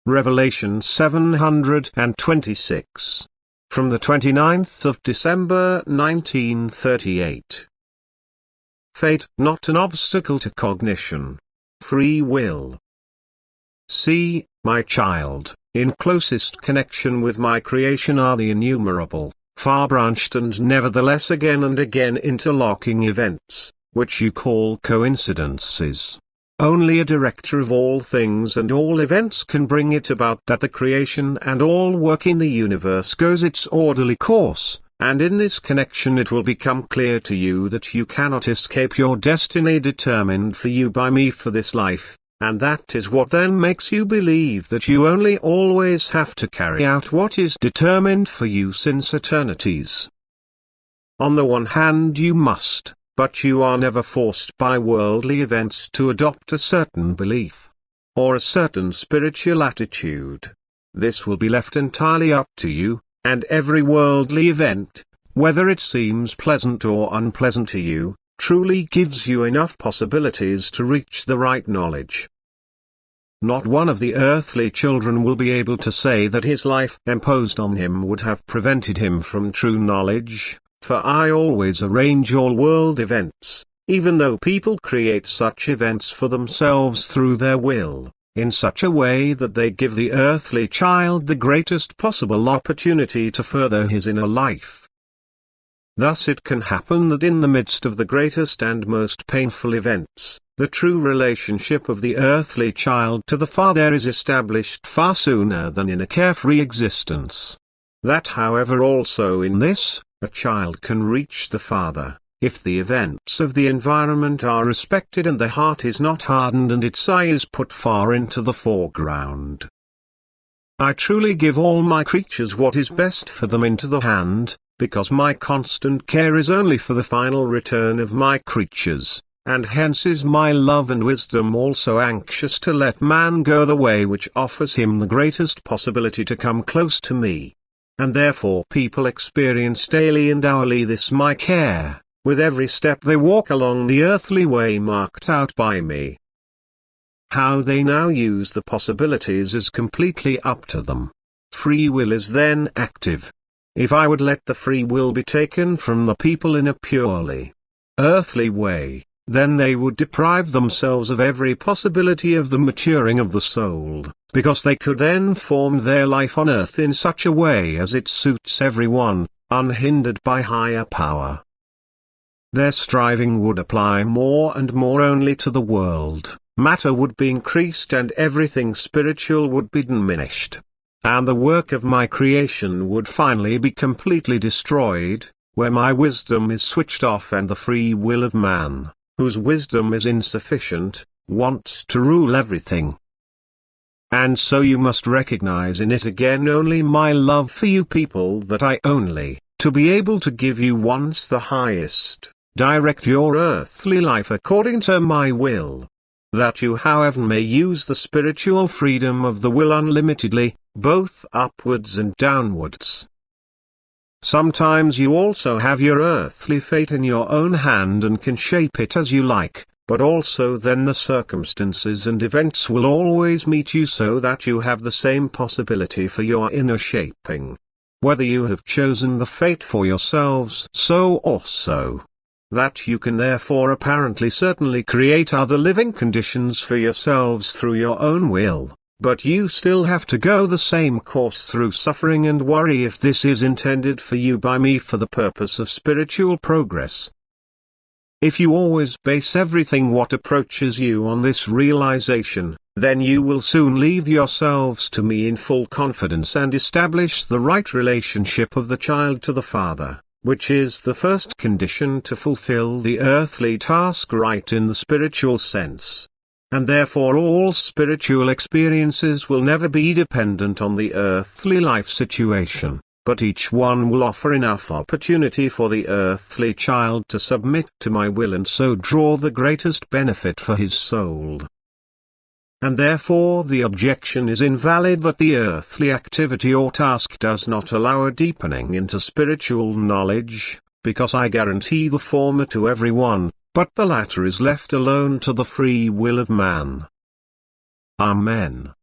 Revelation 726. From the 29th of December 1938. Fate, not an obstacle to cognition. Free will. See, my child, in closest connection with my creation are the innumerable, far-branched and nevertheless again and again interlocking events, which you call coincidences. Only a director of all things and all events can bring it about that the creation and all work in the universe goes its orderly course, and in this connection it will become clear to you that you cannot escape your destiny determined for you by me for this life, and that is what then makes you believe that you only always have to carry out what is determined for you since eternities. On the one hand you must, but you are never forced by worldly events to adopt a certain belief, or a certain spiritual attitude. This will be left entirely up to you, and every worldly event, whether it seems pleasant or unpleasant to you, truly gives you enough possibilities to reach the right knowledge. Not one of the earthly children will be able to say that his life imposed on him would have prevented him from true knowledge. For I always arrange all world events, even though people create such events for themselves through their will, in such a way that they give the earthly child the greatest possible opportunity to further his inner life. Thus it can happen that in the midst of the greatest and most painful events, the true relationship of the earthly child to the Father is established far sooner than in a carefree existence. That however also in this, a child can reach the Father, if the events of the environment are respected and the heart is not hardened and its eye is put far into the foreground. I truly give all my creatures what is best for them into the hand, because my constant care is only for the final return of my creatures, and hence is my love and wisdom also anxious to let man go the way which offers him the greatest possibility to come close to me. And therefore people experience daily and hourly this my care, with every step they walk along the earthly way marked out by me. How they now use the possibilities is completely up to them. Free will is then active. If I would let the free will be taken from the people in a purely earthly way, then they would deprive themselves of every possibility of the maturing of the soul, because they could then form their life on earth in such a way as it suits everyone, unhindered by higher power. Their striving would apply more and more only to the world, matter would be increased and everything spiritual would be diminished. And the work of my creation would finally be completely destroyed, where my wisdom is switched off and the free will of man, whose wisdom is insufficient, wants to rule everything. And so you must recognize in it again only my love for you people, that I only, to be able to give you once the highest, direct your earthly life according to my will. That you however may use the spiritual freedom of the will unlimitedly, both upwards and downwards. Sometimes you also have your earthly fate in your own hand and can shape it as you like, but also then the circumstances and events will always meet you so that you have the same possibility for your inner shaping. Whether you have chosen the fate for yourselves so or so. That you can therefore apparently certainly create other living conditions for yourselves through your own will, but you still have to go the same course through suffering and worry if this is intended for you by me for the purpose of spiritual progress. If you always base everything what approaches you on this realization, then you will soon leave yourselves to me in full confidence and establish the right relationship of the child to the Father, which is the first condition to fulfill the earthly task right in the spiritual sense. And therefore all spiritual experiences will never be dependent on the earthly life situation, but each one will offer enough opportunity for the earthly child to submit to my will and so draw the greatest benefit for his soul. And therefore the objection is invalid that the earthly activity or task does not allow a deepening into spiritual knowledge, because I guarantee the former to everyone, but the latter is left alone to the free will of man. Amen.